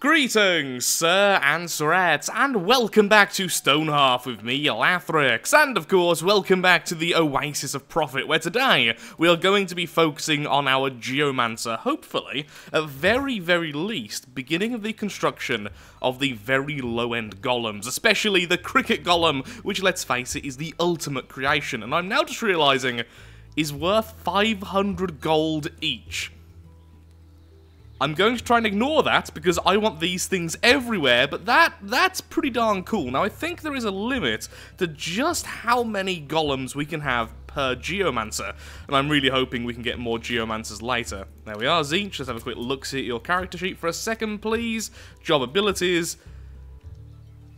Greetings, sir and sirettes, and welcome back to Stonehearth with me, Lathrix, and of course, welcome back to the Oasis of Profit, where today we are going to be focusing on our Geomancer, hopefully, at very least, beginning of the construction of the very low-end golems, especially the cricket golem, which, let's face it, is the ultimate creation, and I'm now just realising is worth 500 gold each. I'm going to try and ignore that, because I want these things everywhere, but that's pretty darn cool. Now, I think there is a limit to just how many golems we can have per Geomancer, and I'm really hoping we can get more Geomancers later. There we are, Zinch, let's have a quick look-see at your character sheet for a second, please. Job abilities.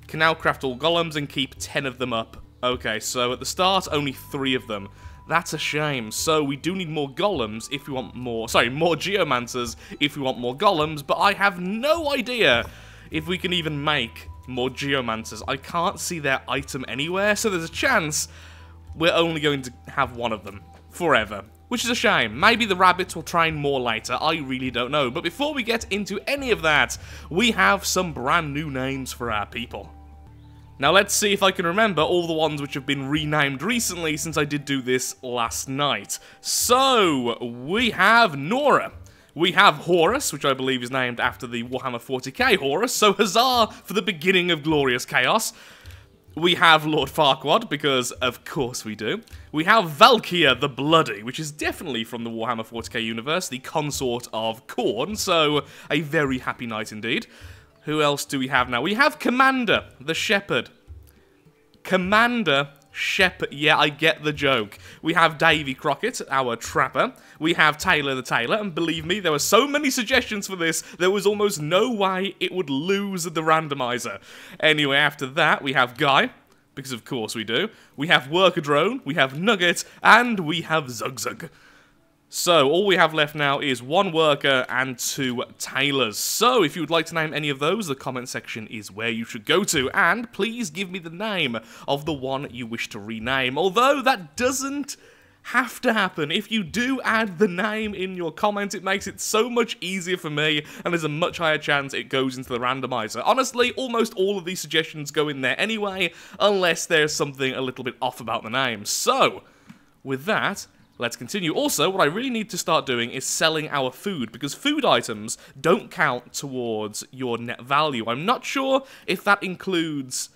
Can now craft all golems and keep 10 of them up. Okay, so at the start, only 3 of them. That's a shame, so we do need more golems if we want more, more Geomancers if we want more golems, but I have no idea if we can even make more Geomancers. I can't see their item anywhere, so there's a chance we're only going to have one of them forever, which is a shame. Maybe the rabbits will train more later, I really don't know, but before we get into any of that, we have some brand new names for our people. Now let's see if I can remember all the ones which have been renamed recently since I did do this last night. So, we have Nora. We have Horus, which I believe is named after the Warhammer 40k Horus, so huzzah for the beginning of glorious chaos. We have Lord Farquaad, because of course we do. We have Valkyr the Bloody, which is definitely from the Warhammer 40k universe, the consort of Khorne, so a very happy night indeed. Who else do we have now? We have Commander, the Shepherd. Commander Shepherd. Yeah, I get the joke. We have Davy Crockett, our Trapper. We have Taylor the Tailor, and believe me, there were so many suggestions for this, there was almost no way it would lose the randomizer. Anyway, after that, we have Guy, because of course we do. We have Worker Drone, we have Nugget, and we have Zug. So, all we have left now is 1 worker and 2 tailors. So, if you would like to name any of those, the comment section is where you should go to. And please give me the name of the one you wish to rename. Although, that doesn't have to happen. If you do add the name in your comment, it makes it so much easier for me, and there's a much higher chance it goes into the randomizer. Honestly, almost all of these suggestions go in there anyway, unless there's something a little bit off about the name. So, with that, let's continue. Also, what I really need to start doing is selling our food, because food items don't count towards your net value. I'm not sure if that includes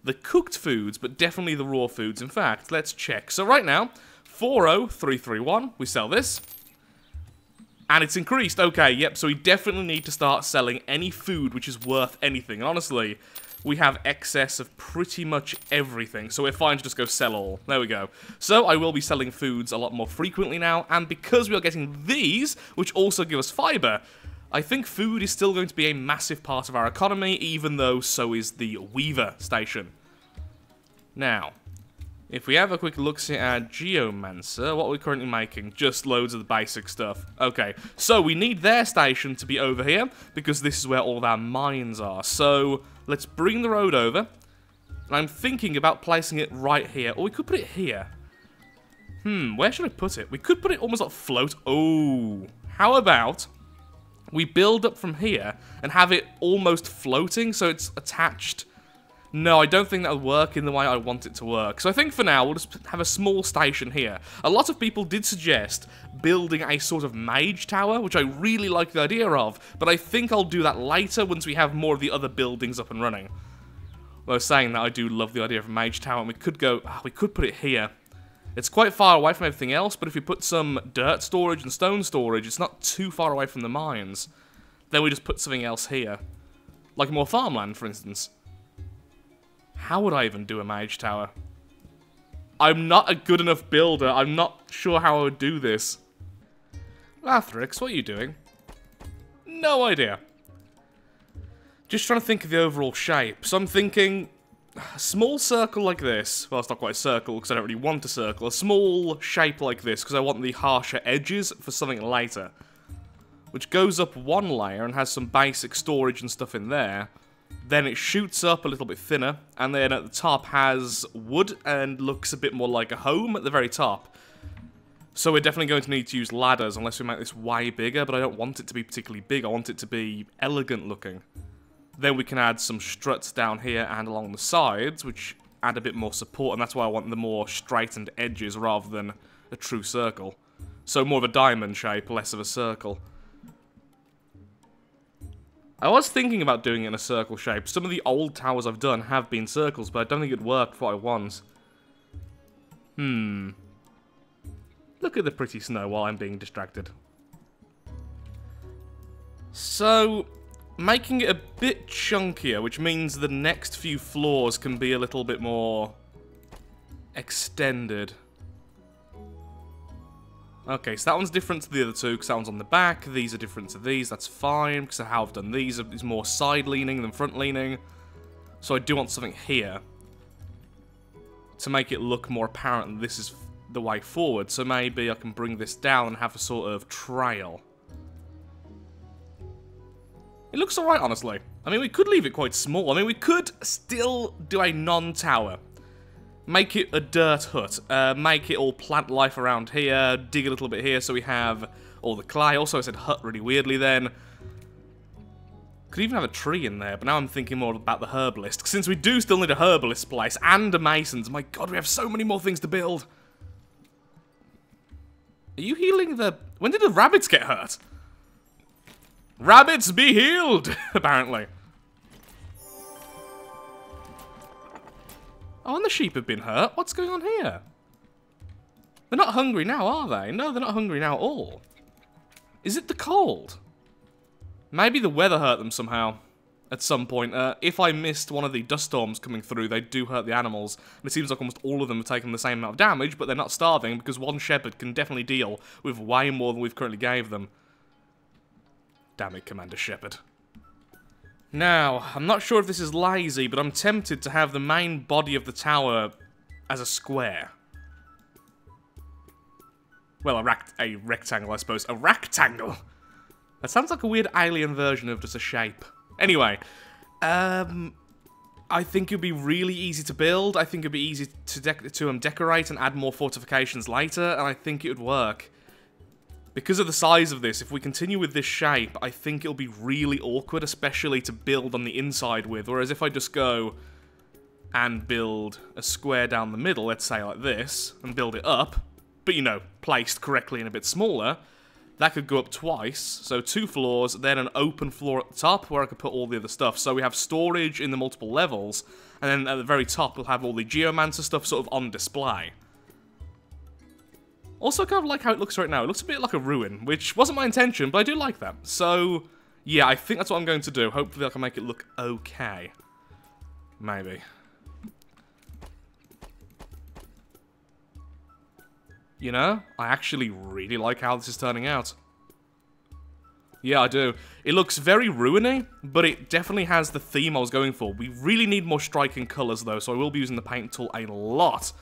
the cooked foods, but definitely the raw foods. In fact, let's check. So right now, 40331, we sell this. And it's increased. Okay, yep, so we definitely need to start selling any food which is worth anything. And honestly, we have excess of pretty much everything, so we're fine to just go sell all. There we go. So I will be selling foods a lot more frequently now, and because we are getting these, which also give us fiber, I think food is still going to be a massive part of our economy, even though so is the Weaver Station. Now, if we have a quick look at our Geomancer, what are we currently making? Just loads of the basic stuff. Okay, so we need their station to be over here, because this is where all of our mines are. So, let's bring the road over. And I'm thinking about placing it right here. Or we could put it here. Where should I put it? We could put it almost like float. Oh, how about we build up from here and have it almost floating so it's attached. No, I don't think that would work in the way I want it to work. So I think for now, we'll just have a small station here. A lot of people did suggest building a sort of mage tower, which I really like the idea of, but I think I'll do that later once we have more of the other buildings up and running. Well, saying that, I do love the idea of a mage tower, and we could go, we could put it here. It's quite far away from everything else, but if we put some dirt storage and stone storage, it's not too far away from the mines. Then we just put something else here. Like more farmland, for instance. How would I even do a mage tower? I'm not a good enough builder. I'm not sure how I would do this. Lathrix, what are you doing? No idea. Just trying to think of the overall shape. So I'm thinking a small circle like this. Well, it's not quite a circle because I don't really want a circle. A small shape like this because I want the harsher edges for something later. Which goes up 1 layer and has some basic storage and stuff in there. Then it shoots up a little bit thinner, and then at the top has wood and looks a bit more like a home at the very top. So we're definitely going to need to use ladders unless we make this way bigger, but I don't want it to be particularly big. I want it to be elegant looking. Then we can add some struts down here and along the sides, which add a bit more support, and that's why I want the more straightened edges rather than a true circle. So more of a diamond shape, less of a circle. I was thinking about doing it in a circle shape. Some of the old towers I've done have been circles, but I don't think it'd work for what I want. Look at the pretty snow while I'm being distracted. So, making it a bit chunkier, which means the next few floors can be a little bit more extended. Okay, so that one's different to the other two, because that one's on the back. These are different to these, that's fine, because of how I've done these. It's more side-leaning than front-leaning. So I do want something here to make it look more apparent that this is the way forward. So maybe I can bring this down and have a sort of trail. It looks alright, honestly. I mean, we could leave it quite small. I mean, we could still do a non-tower. Make it a dirt hut. Make it all plant life around here. Dig a little bit here so we have all the clay. Also, I said hut really weirdly then. Could even have a tree in there, but now I'm thinking more about the herbalist. Since we do still need a herbalist place and a mason's. My god, we have so many more things to build. Are you healing the... When did the rabbits get hurt? Rabbits be healed, apparently. Oh, and the sheep have been hurt. What's going on here? They're not hungry now, are they? No, they're not hungry now at all. Is it the cold? Maybe the weather hurt them somehow. At some point. If I missed one of the dust storms coming through, they do hurt the animals. And it seems like almost all of them have taken the same amount of damage, but they're not starving, because one shepherd can definitely deal with way more than we've currently gave them. Damn it, Commander Shepherd. Now, I'm not sure if this is lazy, but I'm tempted to have the main body of the tower as a square. Well, a rectangle, I suppose. A rectangle! That sounds like a weird alien version of just a shape. Anyway, I think it'd be really easy to build. I think it'd be easy to decorate and add more fortifications later, and I think it would work. Because of the size of this, if we continue with this shape, I think it'll be really awkward, especially to build on the inside with. Whereas if I just go and build a square down the middle, let's say like this, and build it up, but, you know, placed correctly and a bit smaller, that could go up twice. So 2 floors, then an open floor at the top where I could put all the other stuff. So we have storage in the multiple levels, and then at the very top we'll have all the Geomancer stuff sort of on display. Also, I kind of like how it looks right now. It looks a bit like a ruin, which wasn't my intention, but I do like that. So, yeah, I think that's what I'm going to do. Hopefully I can make it look okay. Maybe. You know, I actually really like how this is turning out. Yeah, I do. It looks very ruiny, but it definitely has the theme I was going for. We really need more striking colours, though, so I will be using the paint tool a lot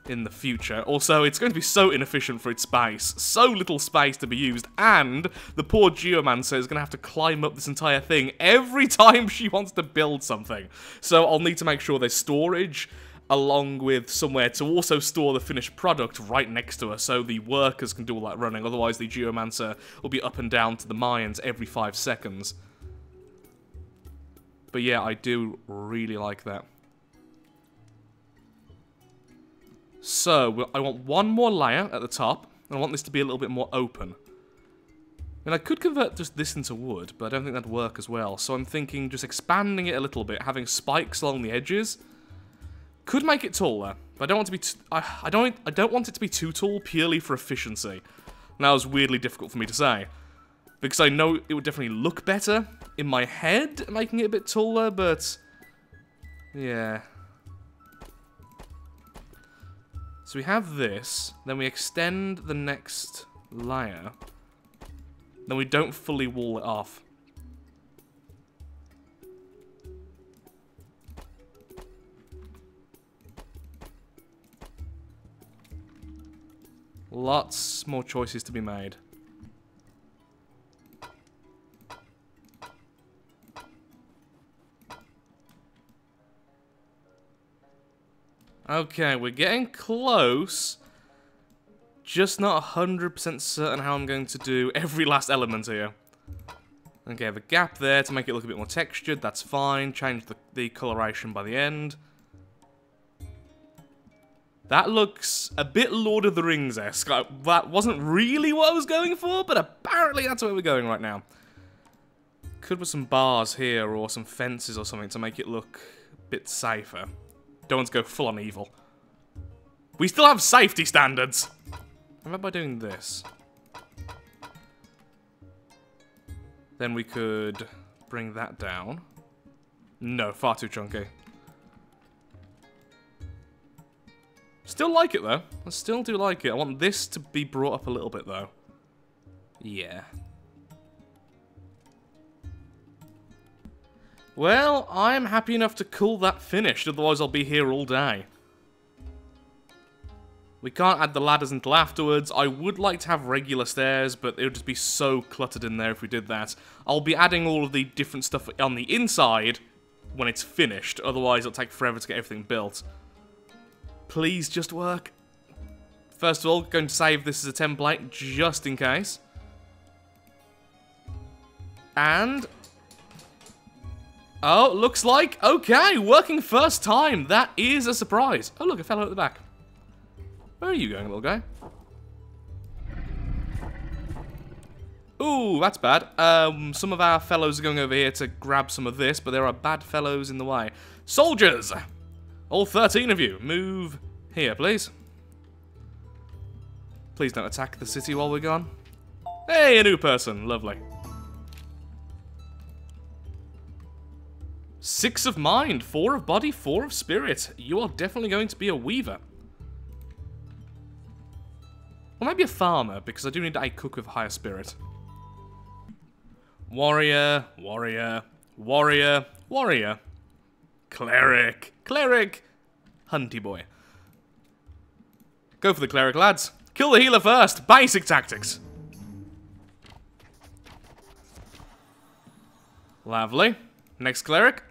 in the future. Also, it's going to be so inefficient for its space. So little space to be used, and the poor Geomancer is going to have to climb up this entire thing every time she wants to build something. So I'll need to make sure there's storage, along with somewhere to also store the finished product right next to her, so the workers can do all that running. Otherwise, the Geomancer will be up and down to the mines every 5 seconds. But yeah, I do really like that. So, I want one more layer at the top, and I want this to be a little bit more open. And I could convert just this into wood, but I don't think that'd work as well. So I'm thinking just expanding it a little bit, having spikes along the edges. Could make it taller, but I don't want it to be I don't want it to be too tall purely for efficiency. And that was weirdly difficult for me to say, because I know it would definitely look better in my head making it a bit taller, but yeah. So we have this, then we extend the next layer, then we don't fully wall it off. Lots more choices to be made. Okay, we're getting close. Just not 100% certain how I'm going to do every last element here. Okay, have a gap there to make it look a bit more textured. That's fine. Change the coloration by the end. That looks a bit Lord of the Rings-esque. That wasn't really what I was going for, but apparently that's where we're going right now. Could put some bars here or some fences or something to make it look a bit safer. Don't want to go full on evil. We still have safety standards. How about by doing this? Then we could bring that down. No, far too chunky. Still like it, though. I still do like it. I want this to be brought up a little bit, though. Yeah. Well, I'm happy enough to call that finished, otherwise I'll be here all day. We can't add the ladders until afterwards. I would like to have regular stairs, but it would just be so cluttered in there if we did that. I'll be adding all of the different stuff on the inside when it's finished, otherwise it'll take forever to get everything built. Please just work. First of all, going to save this as a template, just in case. And... oh, looks like, okay, working first time. That is a surprise. Oh, look, a fellow at the back. Where are you going, little guy? Ooh, that's bad. Some of our fellows are going over here to grab some of this, but there are bad fellows in the way. Soldiers! All 13 of you, move here, please. Please don't attack the city while we're gone. Hey, a new person. Lovely. 6 of mind, 4 of body, 4 of spirit. You are definitely going to be a weaver. Or maybe a farmer, because I do need a cook of higher spirit. Warrior, warrior, warrior, warrior. Cleric, cleric. Hunty boy. Go for the cleric, lads. Kill the healer first. Basic tactics. Lovely. Next cleric.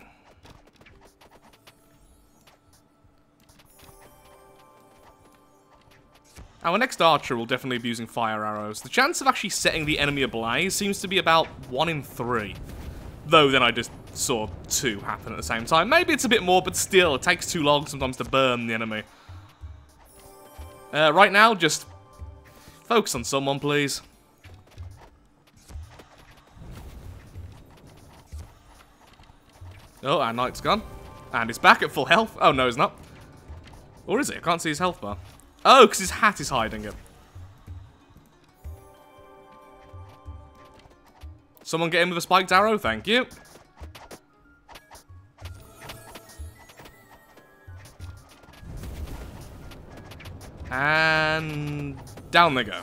Our next archer will definitely be using fire arrows. The chance of actually setting the enemy ablaze seems to be about 1 in 3. Though then I just saw 2 happen at the same time. Maybe it's a bit more, but still, it takes too long sometimes to burn the enemy. Right now, just focus on someone, please. Oh, our knight's gone. And he's back at full health. Oh, no, he's not. Or is it? I can't see his health bar. Oh, because his hat is hiding it. Someone get him with a spiked arrow, thank you. And down they go.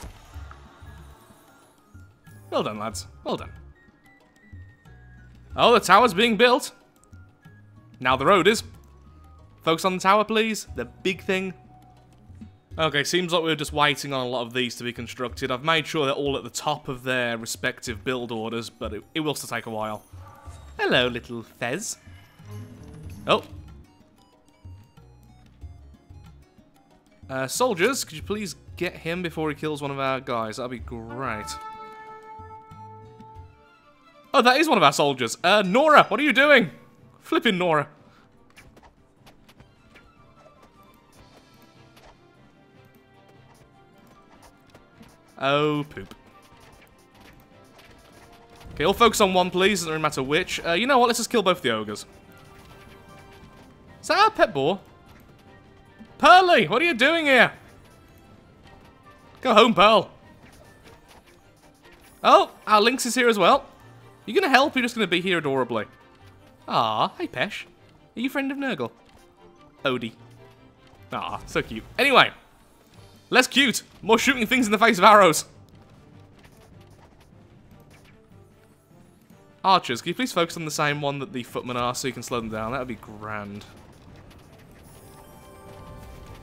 Well done, lads. Well done. Oh, the tower's being built. Now the road is. Focus on the tower, please. The big thing. Okay, seems like we're just waiting on a lot of these to be constructed. I've made sure they're all at the top of their respective build orders, but it will still take a while. Hello, little Fez. Oh. Soldiers, could you please get him before he kills one of our guys? That'd be great. Oh, that is one of our soldiers. Nora, what are you doing? Flipping Nora. Oh, poop. Okay, all focus on one, please. Doesn't really matter which. You know what? Let's just kill both the ogres. Is that our pet boar? Pearly, what are you doing here? Go home, Pearl. Oh, our Lynx is here as well. You gonna help? You're just gonna be here adorably. Ah, hey Pesh. Are you friend of Nurgle? Odie. Ah, so cute. Anyway. Less cute. More shooting things in the face of arrows. Archers, can you please focus on the same one that the footmen are so you can slow them down? That would be grand.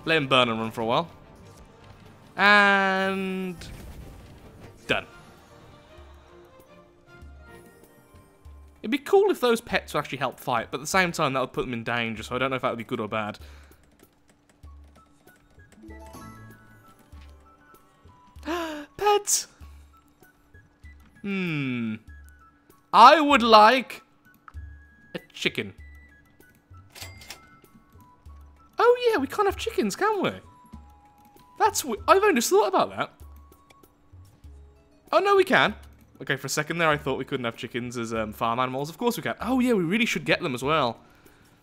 Let him burn and run for a while. And... done. It'd be cool if those pets would actually help fight, but at the same time that would put them in danger, so I don't know if that would be good or bad. Pets! I would like a chicken. Oh yeah, we can't have chickens, can we? I've only just thought about that. Oh no, we can. Okay, for a second there I thought we couldn't have chickens as farm animals. Of course we can. Oh yeah, we really should get them as well.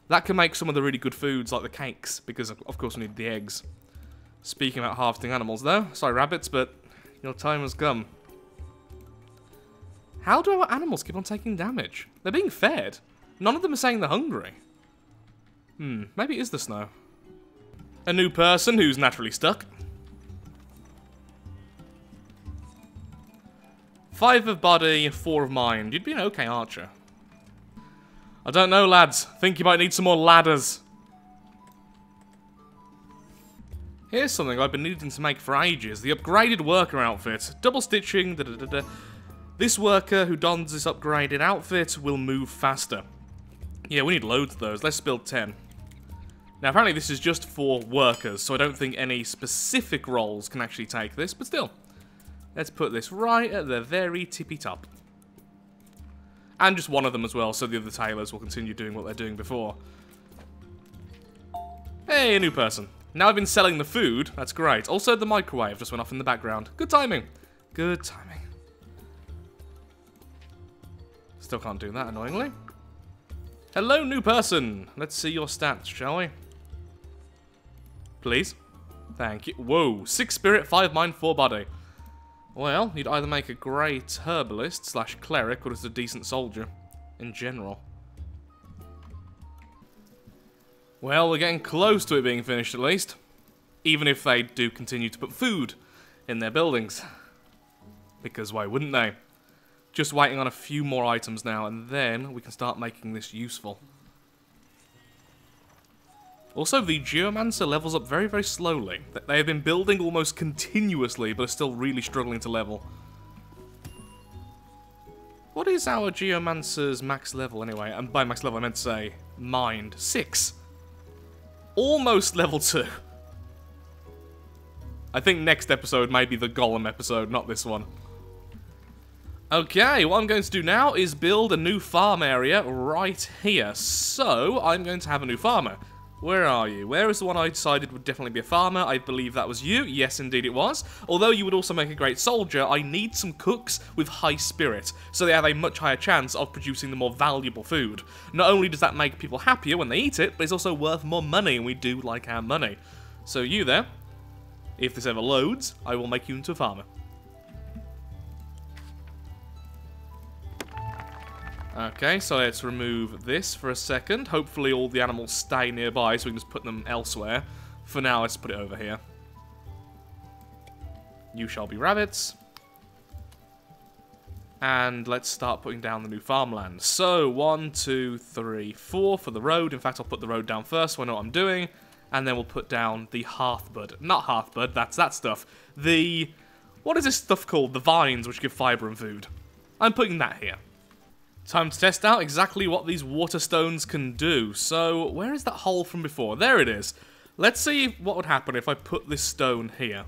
That can make some of the really good foods, like the cakes, because of course we need the eggs. Speaking about harvesting animals though, sorry rabbits, but your time has come. How do our animals keep on taking damage? They're being fed. None of them are saying they're hungry. Maybe it is the snow. A new person who's naturally stuck. 5 of body, 4 of mind. You'd be an okay archer. I don't know, lads. Think you might need some more ladders. Here's something I've been needing to make for ages. The upgraded worker outfit. Double stitching. This worker who dons this upgraded outfit will move faster. Yeah, we need loads of those. Let's build 10. Now, apparently this is just for workers, so I don't think any specific roles can actually take this, but still. Let's put this right at the very tippy top. And just one of them as well, so the other tailors will continue doing what they're doing before. Hey, a new person. Now I've been selling the food. That's great. Also, the microwave just went off in the background. Good timing. Good timing. Still can't do that, annoyingly. Hello, new person. Let's see your stats, shall we? Please. Thank you. Whoa. 6 spirit, 5 mind, 4 body. Well, you'd either make a great herbalist / cleric or just a decent soldier. In general. Well, we're getting close to it being finished at least. Even if they do continue to put food in their buildings. Because why wouldn't they? Just waiting on a few more items now, and then we can start making this useful. Also, the Geomancer levels up very, very slowly. They have been building almost continuously, but are still really struggling to level. What is our Geomancer's max level anyway? And by max level I meant to say mind. 6. Almost level 2. I think next episode may be the Golem episode, not this one. Okay, what I'm going to do now is build a new farm area right here. So, I'm going to have a new farmer. Where are you? Where is the one I decided would definitely be a farmer? I believe that was you. Yes, indeed it was. Although you would also make a great soldier, I need some cooks with high spirit, so they have a much higher chance of producing the more valuable food. Not only does that make people happier when they eat it, but it's also worth more money, and we do like our money. So you there, if this ever loads, I will make you into a farmer. Okay, so let's remove this for a second. Hopefully all the animals stay nearby so we can just put them elsewhere. For now, let's put it over here. You shall be rabbits. And let's start putting down the new farmland. So, 1, 2, 3, 4 for the road. In fact, I'll put the road down first so I know what I'm doing. And then we'll put down the hearthbud. Not hearthbud, that's that stuff. The... what is this stuff called? The vines which give fibre and food. I'm putting that here. Time to test out exactly what these water stones can do. So, where is that hole from before? There it is. Let's see what would happen if I put this stone here.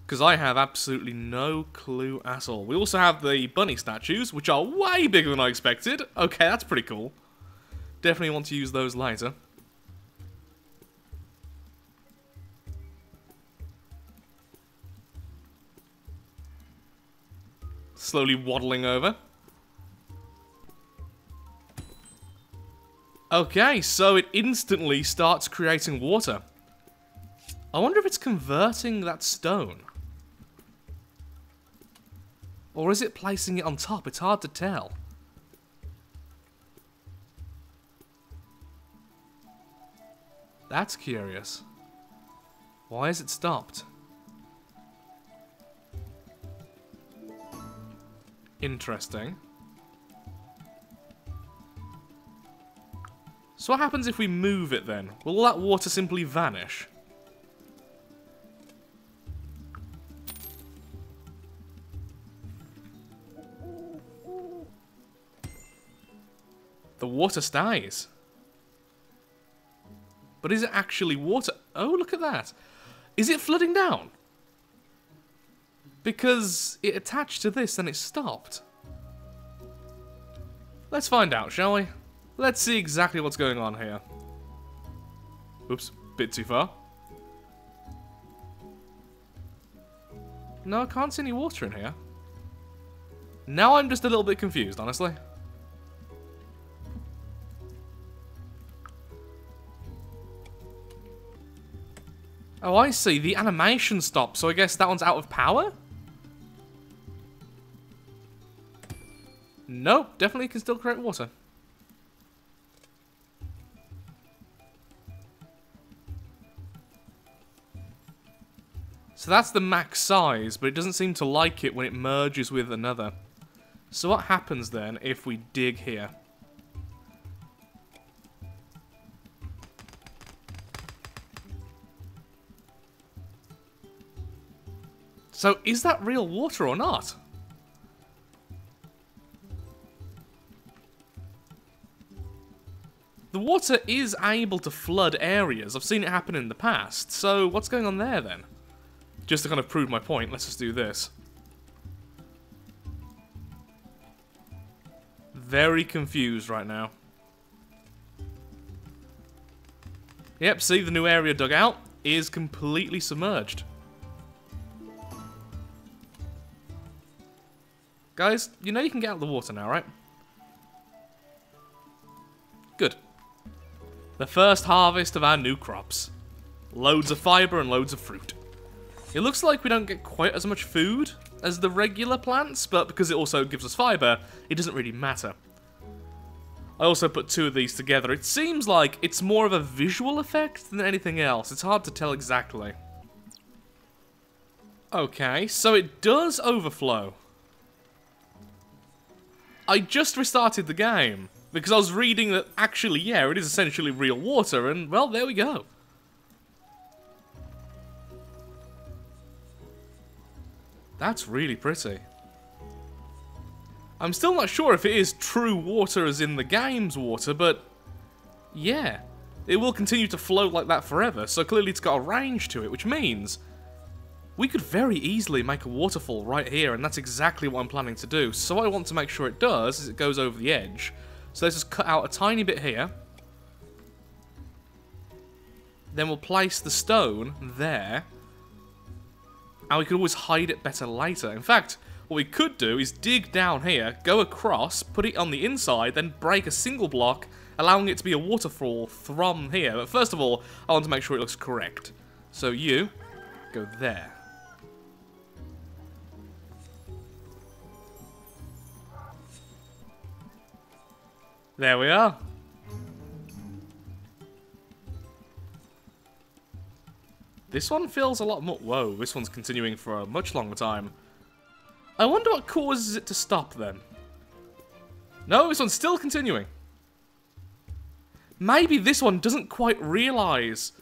Because I have absolutely no clue at all. We also have the bunny statues, which are way bigger than I expected. Okay, that's pretty cool. Definitely want to use those later. Slowly waddling over. Okay, so it instantly starts creating water. I wonder if it's converting that stone. Or is it placing it on top? It's hard to tell. That's curious. Why is it stopped? Interesting. So what happens if we move it then? Will that water simply vanish? The water stays. But is it actually water? Oh, look at that. Is it flooding down? Because it attached to this and it stopped. Let's find out, shall we? Let's see exactly what's going on here. Oops, bit too far. No, I can't see any water in here. Now I'm just a little bit confused, honestly. Oh, I see. The animation stopped, so I guess that one's out of power? Nope, definitely can still create water. So that's the max size, but it doesn't seem to like it when it merges with another. So what happens then if we dig here? So is that real water or not? The water is able to flood areas. I've seen it happen in the past. So what's going on there then? Just to kind of prove my point, let's just do this. Very confused right now. Yep, see, the new area dug out is completely submerged. Guys, you know you can get out of the water now, right? Good. The first harvest of our new crops. Loads of fibre and loads of fruit. It looks like we don't get quite as much food as the regular plants, but because it also gives us fibre, it doesn't really matter. I also put two of these together. It seems like it's more of a visual effect than anything else. It's hard to tell exactly. Okay, so it does overflow. I just restarted the game, because I was reading that actually, yeah, it is essentially real water, and, well, there we go. That's really pretty. I'm still not sure if it is true water as in the game's water, but yeah, it will continue to float like that forever, so clearly it's got a range to it, which means we could very easily make a waterfall right here, and that's exactly what I'm planning to do. So what I want to make sure it does is it goes over the edge. So let's just cut out a tiny bit here. Then we'll place the stone there. And we could always hide it better later. In fact, what we could do is dig down here, go across, put it on the inside, then break a single block, allowing it to be a waterfall from here. But first of all, I want to make sure it looks correct. So you go there. There we are. This one feels a lot more... Whoa, this one's continuing for a much longer time. I wonder what causes it to stop then. No, this one's still continuing. Maybe this one doesn't quite realise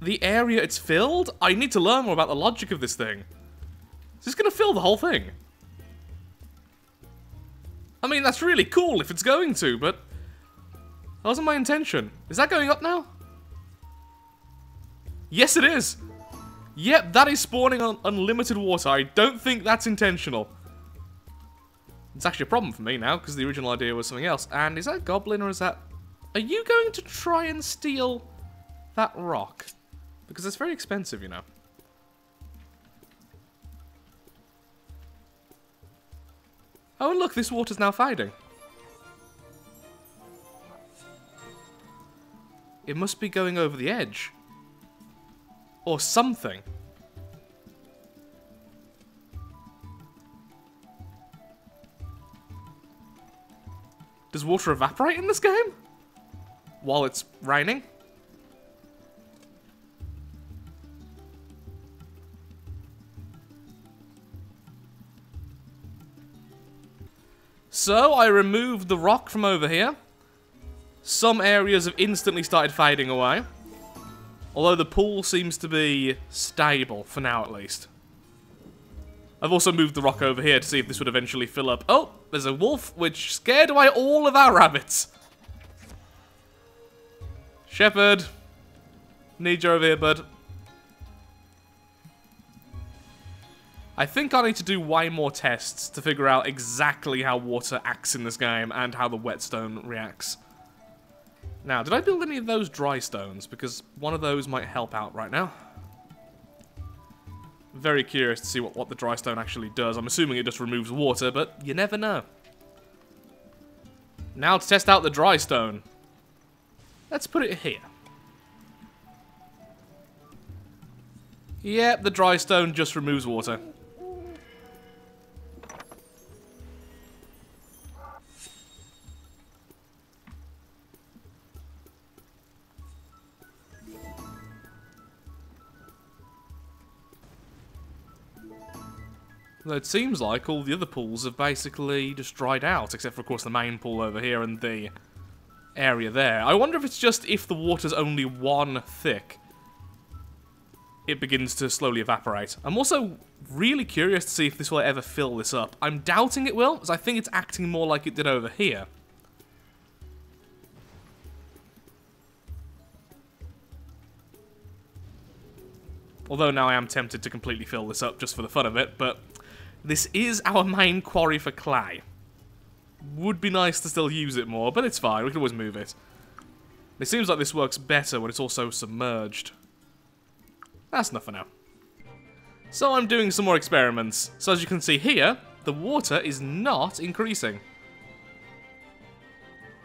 the area it's filled? I need to learn more about the logic of this thing. Is this going to fill the whole thing? I mean, that's really cool if it's going to, but that wasn't my intention. Is that going up now? Yes, it is. Yep, that is spawning on unlimited water. I don't think that's intentional. It's actually a problem for me now, because the original idea was something else. And is that a goblin, or is that... Are you going to try and steal that rock? Because it's very expensive, you know. Oh, and look, this water's now fading. It must be going over the edge. Or something. Does water evaporate in this game? While it's raining? So, I removed the rock from over here. Some areas have instantly started fading away. Although the pool seems to be stable, for now at least. I've also moved the rock over here to see if this would eventually fill up. Oh, there's a wolf, which scared away all of our rabbits. Shepherd. Need you over here, bud. I think I need to do way more tests to figure out exactly how water acts in this game and how the whetstone reacts. Now, did I build any of those dry stones? Because one of those might help out right now. Very curious to see what the dry stone actually does. I'm assuming it just removes water, but you never know. Now to test out the dry stone. Let's put it here. Yep, the dry stone just removes water. Though it seems like all the other pools have basically just dried out, except for, of course, the main pool over here and the area there. I wonder if it's just if the water's only 1 thick, it begins to slowly evaporate. I'm also really curious to see if this will ever fill this up. I'm doubting it will, because I think it's acting more like it did over here. Although now I am tempted to completely fill this up just for the fun of it, but this is our main quarry for clay. Would be nice to still use it more, but it's fine, we can always move it. It seems like this works better when it's also submerged. That's enough for now. So I'm doing some more experiments. So as you can see here, the water is not increasing.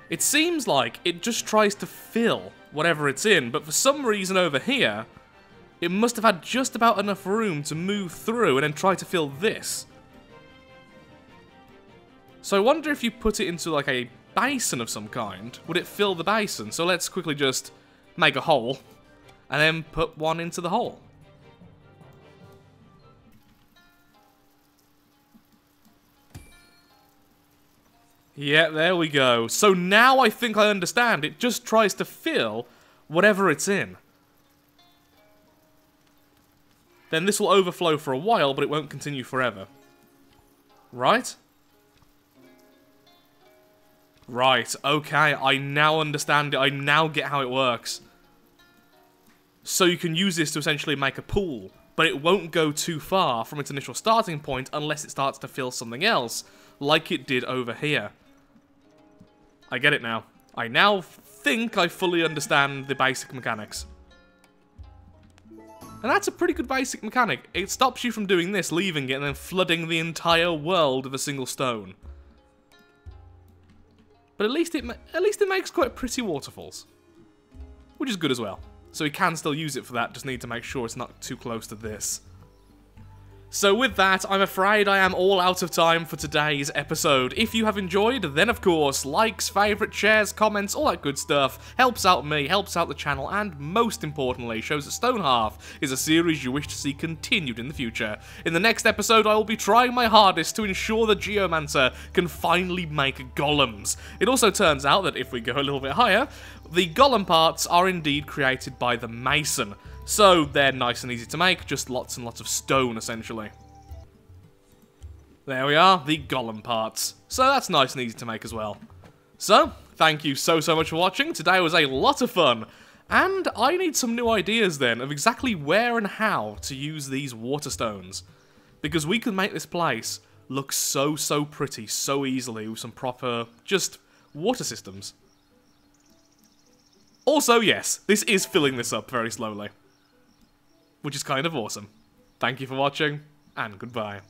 It seems like it just tries to fill whatever it's in, but for some reason over here, it must have had just about enough room to move through and then try to fill this. So I wonder if you put it into like a basin of some kind, would it fill the basin? So let's quickly just make a hole and then put one into the hole. Yeah, there we go. So now I think I understand. It just tries to fill whatever it's in. Then this will overflow for a while, but it won't continue forever. Right? Right, okay, I now understand it. I now get how it works. So you can use this to essentially make a pool, but it won't go too far from its initial starting point unless it starts to fill something else, like it did over here. I get it now. I now think I fully understand the basic mechanics. And that's a pretty good basic mechanic. It stops you from doing this, leaving it, and then flooding the entire world with a single stone. But at least it makes quite pretty waterfalls. Which is good as well. So we can still use it for that, just need to make sure it's not too close to this. So with that, I'm afraid I am all out of time for today's episode. If you have enjoyed, then of course, likes, favourites, shares, comments, all that good stuff helps out me, helps out the channel, and most importantly, shows that Stonehearth is a series you wish to see continued in the future. In the next episode, I will be trying my hardest to ensure the Geomancer can finally make golems. It also turns out that if we go a little bit higher, the golem parts are indeed created by the mason. So they're nice and easy to make, just lots and lots of stone, essentially. There we are, the golem parts. So that's nice and easy to make as well. So, thank you so much for watching. Today was a lot of fun. And I need some new ideas then of exactly where and how to use these water stones. Because we can make this place look so pretty so easily with some proper, just, water systems. Also, yes, this is filling this up very slowly. Which is kind of awesome. Thank you for watching, and goodbye.